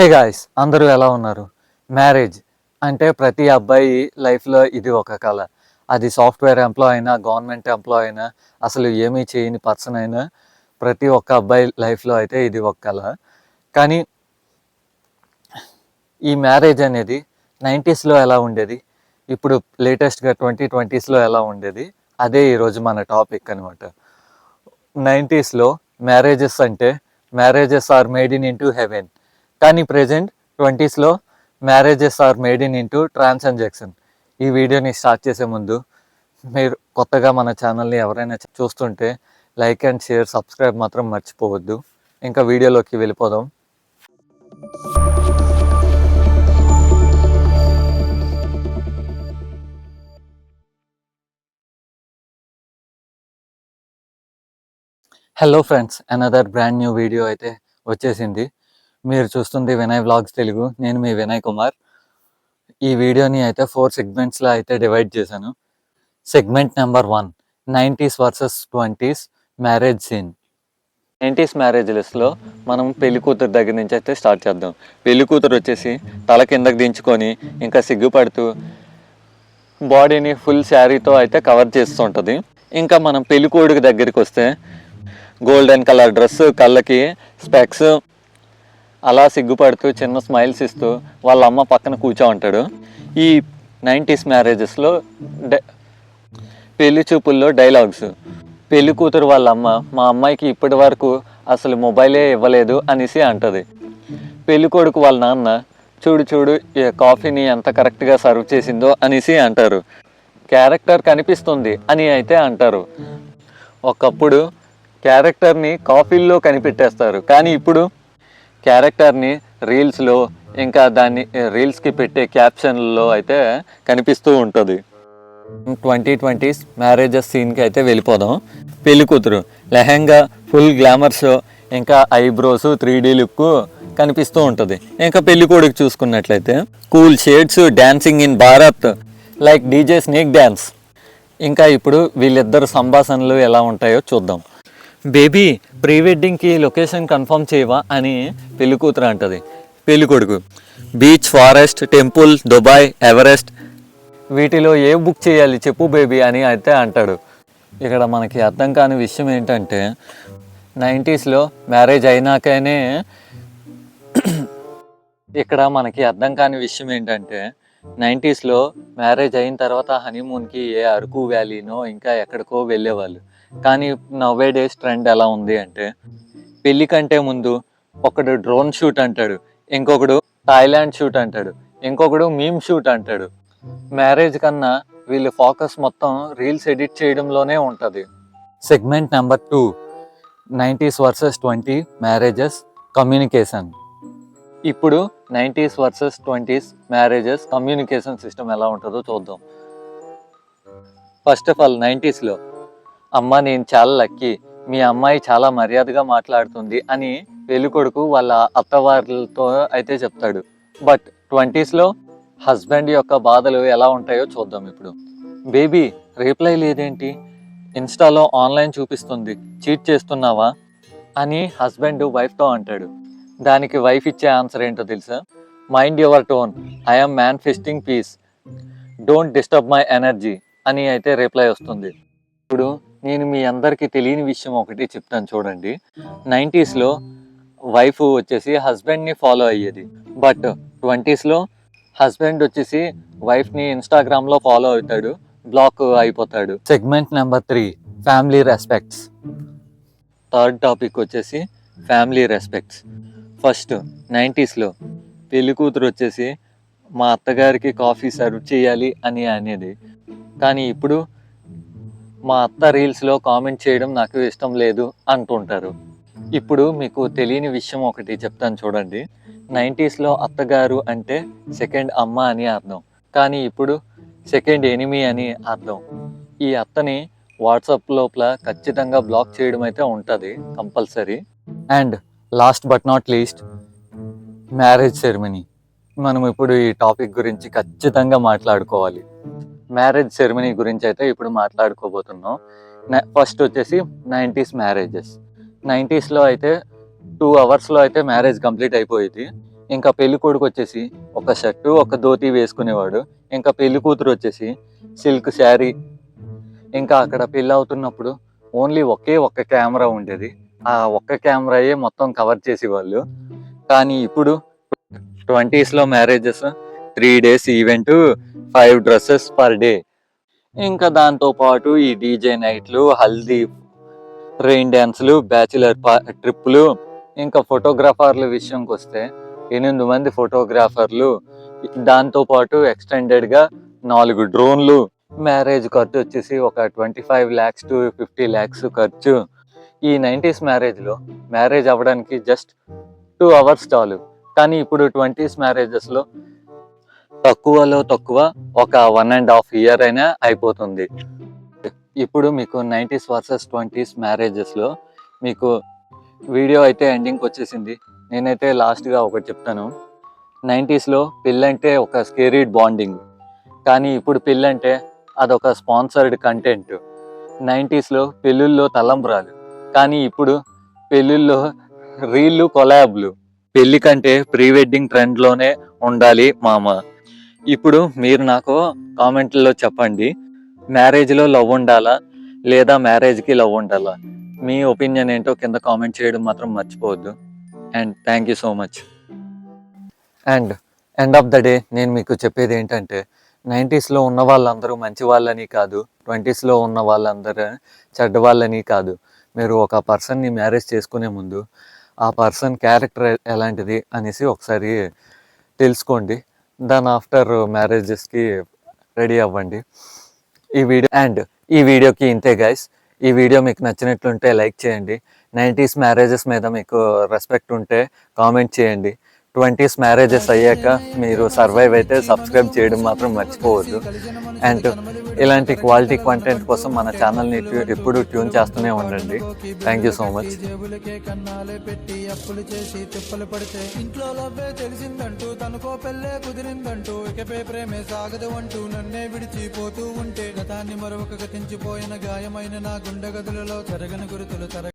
Hey guys, అందరూ ఎలా ఉన్నారు? మ్యారేజ్ అంటే ప్రతి అబ్బాయి లైఫ్లో ఇది ఒక కళ. అది సాఫ్ట్వేర్ ఎంప్లాయ్ అయినా, గవర్నమెంట్ ఎంప్లాయ్ అయినా, అసలు ఏమీ చేయని పర్సన్ అయినా ప్రతి ఒక్క అబ్బాయి లైఫ్లో అయితే ఇది ఒక కళ. కానీ ఈ మ్యారేజ్ అనేది 90స్లో ఎలా ఉండేది, ఇప్పుడు లేటెస్ట్గా 2020స్లో ఎలా ఉండేది, అదే ఈరోజు మన టాపిక్ అనమాట. 90స్లో marriages are made in into heaven. కానీ ప్రెజెంట్ 20స్లో marriages are made in into transaction. ఈ వీడియోని స్టార్ట్ చేసే ముందు మీరు కొత్తగా మన ఛానల్ని ఎవరైనా చూస్తుంటే లైక్ అండ్ షేర్, సబ్స్క్రైబ్ మాత్రం మర్చిపోవద్దు. ఇంకా వీడియోలోకి వెళ్ళిపోదాం. Hello friends, another brand new video అయితే వచ్చేసింది. మీరు చూస్తుంది వినయ్ వ్లాగ్స్ తెలుగు. నేను మీ వినయ్ కుమార్. ఈ వీడియోని అయితే 4 సెగ్మెంట్స్లో అయితే డివైడ్ చేశాను. Segment number 1, 90s versus 20s marriage scene. 90s మ్యారేజ్లో మనం పెళ్లి కూతురు దగ్గర నుంచి అయితే స్టార్ట్ చేద్దాం. పెళ్లి కూతురు వచ్చేసి తల కిందకి దించుకొని ఇంకా సిగ్గుపడుతూ బాడీని ఫుల్ శారీతో అయితే కవర్ చేస్తూ ఉంటుంది. ఇంకా మనం పెళ్లి కొడుకు దగ్గరికి వస్తే గోల్డెన్ కలర్ డ్రెస్, కళ్ళకి స్పెక్స్, అలా సిగ్గుపడుతూ చిన్న స్మైల్స్ ఇస్తూ వాళ్ళ అమ్మ పక్కన కూర్చో ఉంటాడు. ఈ 90s మ్యారేజెస్లో పెళ్లి చూపుల్లో డైలాగ్స్. పెళ్లి కూతురు వాళ్ళ అమ్మ మా అమ్మాయికి ఇప్పటి వరకు అసలు మొబైలే ఇవ్వలేదు అనేసి అంటుంది. పెళ్లి కొడుకు వాళ్ళ నాన్న చూడు కాఫీని ఎంత కరెక్ట్గా సర్వ్ చేసిందో అనేసి అంటారు. క్యారెక్టర్ కనిపిస్తుంది అని అయితే అంటారు. ఒకప్పుడు క్యారెక్టర్ని కాఫీల్లో కనిపెట్టేస్తారు, కానీ ఇప్పుడు క్యారెక్టర్ని రీల్స్లో, ఇంకా దాన్ని రీల్స్కి పెట్టే క్యాప్షన్లలో అయితే కనిపిస్తూ ఉంటుంది. 2020s మ్యారేజెస్ సీన్కి అయితే వెళ్ళిపోదాం. పెళ్లి కూతురు లెహెంగా, ఫుల్ గ్లామర్ షో, ఇంకా ఐబ్రోస్, 3D లుక్ కనిపిస్తూ ఉంటుంది. ఇంకా పెళ్లి కొడుకు చూసుకున్నట్లయితే cool shades, dancing in Bharat like DJ snake dance. ఇంకా ఇప్పుడు వీళ్ళిద్దరు సంభాషణలు ఎలా ఉంటాయో చూద్దాం. బేబీ, ప్రీ వెడ్డింగ్కి లొకేషన్ కన్ఫర్మ్ చేయవా అని పెళ్లి కూతురు అంటుంది. పెళ్లి కొడుకు beach, forest, temple, Dubai, Everest, వీటిలో ఏ బుక్ చేయాలి చెప్పు బేబీ అని అయితే అంటాడు. ఇక్కడ మనకి అర్థం కాని విషయం ఏంటంటే 90స్లో మ్యారేజ్ అయినాకనే ఇక్కడ మనకి అర్థం కాని విషయం ఏంటంటే 90స్లో మ్యారేజ్ అయిన తర్వాత హనీమూన్కి ఏ అరకు వ్యాలీనో ఇంకా ఎక్కడికో వెళ్ళేవాళ్ళు. కానీ నవ్వే డేస్ ట్రెండ్ ఎలా ఉంది అంటే పెళ్లి కంటే ముందు ఒకడు డ్రోన్ షూట్ అంటాడు, ఇంకొకడు థాయిలాండ్ షూట్ అంటాడు, ఇంకొకడు మీమ్ షూట్ అంటాడు. మ్యారేజ్ కన్నా వీళ్ళ ఫోకస్ మొత్తం రీల్స్ ఎడిట్ చేయడంలోనే ఉంటుంది. Segment number 2, 90s versus 20 marriages communication. ఇప్పుడు 90s versus 20s marriages communication system ఎలా ఉంటుందో చూద్దాం. ఫస్ట్ ఆఫ్ ఆల్ 90స్లో అమ్మ నేను చాలా లక్కీ, మీ అమ్మాయి చాలా మర్యాదగా మాట్లాడుతుంది అని పెళ్లి కొడుకు వాళ్ళ అత్తవారితో అయితే చెప్తాడు. బట్ 20స్లో హస్బెండ్ యొక్క బాధలు ఎలా ఉంటాయో చూద్దాం. ఇప్పుడు బేబీ రిప్లై లేదేంటి, ఇన్స్టాలో ఆన్లైన్ చూపిస్తుంది, చీట్ చేస్తున్నావా అని హస్బెండ్ వైఫ్తో అంటాడు. దానికి వైఫ్ ఇచ్చే ఆన్సర్ ఏంటో తెలుసా? Mind your tone, I'm manifesting peace, don't disturb my energy అని అయితే రిప్లై వస్తుంది. ఇప్పుడు నేను మీ అందరికీ తెలియని విషయం ఒకటి చెప్తాను చూడండి. 90స్లో వైఫ్ వచ్చేసి హస్బెండ్ని ఫాలో అయ్యేది, బట్ 20స్లో హస్బెండ్ వచ్చేసి వైఫ్ని ఇన్స్టాగ్రామ్లో ఫాలో అవుతాడు, బ్లాక్ అయిపోతాడు. Segment number 3, family respects. Third topic వచ్చేసి ఫ్యామిలీ రెస్పెక్ట్స్. ఫస్ట్ 90స్లో పెళ్లి కూతురు వచ్చేసి మా అత్తగారికి కాఫీ సర్వ్ చేయాలి అని అనేది, కానీ ఇప్పుడు మా అత్త రీల్స్లో కామెంట్ చేయడం నాకు ఇష్టం లేదు అంటుంటారు. ఇప్పుడు మీకు తెలియని విషయం ఒకటి చెప్తాను చూడండి. 90స్లో అత్తగారు అంటే సెకండ్ అమ్మ అని అర్థం, కానీ ఇప్పుడు సెకండ్ ఎనిమీ అని అర్థం. ఈ అత్తని వాట్సాప్ లోపల ఖచ్చితంగా బ్లాక్ చేయడం అయితే ఉంటుంది compulsory. And last but not least, marriage ceremony. మనం ఇప్పుడు ఈ టాపిక్ గురించి ఖచ్చితంగా మాట్లాడుకోవాలి. మ్యారేజ్ సెరమనీ గురించి అయితే ఇప్పుడు మాట్లాడుకోబోతున్నాం. ఫస్ట్ వచ్చేసి 90s మ్యారేజెస్. 90స్లో అయితే 2 అవర్స్లో అయితే మ్యారేజ్ కంప్లీట్ అయిపోయేది. ఇంకా పెళ్లి కొడుకు వచ్చేసి ఒక షర్టు ఒక ధోతి వేసుకునేవాడు. ఇంకా పెళ్లి కూతురు వచ్చేసి సిల్క్ శారీ. ఇంకా అక్కడ పెళ్ళి అవుతున్నప్పుడు ఓన్లీ ఒకే ఒక్క కెమెరా ఉండేది. ఆ ఒక్క కెమెరాయే మొత్తం కవర్ చేసేవాళ్ళు. కానీ ఇప్పుడు 20s marriages 3 days event, 5 dresses per day. ఇంకా దాంతో పాటు ఈ డీజే నైట్లు, హల్దీ, రెయిన్ డ్యాన్స్లు, బ్యాచులర్ ట్రిప్పులు. ఇంకా ఫోటోగ్రాఫర్ల విషయంకి వస్తే 8 మంది ఫోటోగ్రాఫర్లు, దాంతో పాటు ఎక్స్టెండెడ్ గా 4 డ్రోన్లు. మ్యారేజ్ ఖర్చు వచ్చేసి ఒక 25 lakhs to 50 lakhs ఖర్చు. ఈ 90s మ్యారేజ్లో మ్యారేజ్ అవ్వడానికి జస్ట్ 2 hours చాలు. కానీ ఇప్పుడు 20s మ్యారేజెస్లో తక్కువలో తక్కువ ఒక 1.5 year అయినా అయిపోతుంది. ఇప్పుడు మీకు 90s వర్సెస్ 20s మ్యారేజెస్లో మీకు వీడియో అయితే ఎండింగ్కి వచ్చేసింది. నేనైతే లాస్ట్గా ఒకటి చెప్తాను. 90sలో పెళ్ళంటే ఒక స్కేరీ బాండింగ్, కానీ ఇప్పుడు పెళ్ళంటే అదొక స్పాన్సర్డ్ కంటెంట్. 90sలో పెళ్ళిళ్ళలో తలంబ్రాలు, కానీ ఇప్పుడు పెళ్ళిళ్ళలో రీళ్ళు, కొలాబ్లు. పెళ్లి కంటే ప్రీ వెడ్డింగ్ ట్రెండ్లోనే ఉండాలి మామ. ఇప్పుడు మీరు నాకు కామెంట్లలో చెప్పండి, మ్యారేజ్లో లవ్ ఉండాలా లేదా మ్యారేజ్కి లవ్ ఉండాలా? మీ ఒపీనియన్ ఏంటో కింద కామెంట్ చేయడం మాత్రం మర్చిపోవద్దు. And thank you so much. And end of the day నేను మీకు చెప్పేది ఏంటంటే, 90sలో ఉన్న వాళ్ళందరూ మంచి వాళ్ళని కాదు, 20sలో ఉన్న వాళ్ళందరూ చెడ్డ వాళ్ళని కాదు. మీరు ఒక పర్సన్ని మ్యారేజ్ చేసుకునే ముందు ఆ పర్సన్ క్యారెక్టర్ ఎలాంటిది అనేసి ఒకసారి తెలుసుకోండి. దాని ఆఫ్టర్ మ్యారేజెస్కి రెడీ అవ్వండి. ఈ వీడియోకి ఇంతే గైస్. ఈ వీడియో మీకు నచ్చినట్లుంటే లైక్ చేయండి. 90s మ్యారేజెస్ మీద మీకు రెస్పెక్ట్ ఉంటే కామెంట్ చేయండి. 20s మ్యారేజెస్ అయ్యాక మీరు సర్వైవ్ అయితే సబ్స్క్రైబ్ చేయడం మాత్రం మర్చిపోవద్దు. అండ్ ఇలాంటి క్వాలిటీ కంటెంట్ కోసం మన ఛానల్ని ఎప్పుడు ట్యూన్ చేస్తూనే ఉండండి. Thank you so much. కన్నాలే పెట్టి అప్పులు చేసి తిప్పలు పడితే ఇంట్లో లవ్వే తెలిసిందంటూ తనకో పెళ్ళే కుదిరిందంటూ ఇకపై ప్రేమే సాగదు అంటూ నన్నే విడిచిపోతూ ఉంటే గతాన్ని మరొక గతించిపోయిన గాయమైన నా గుండె గదులలో చెరగని గురుతులు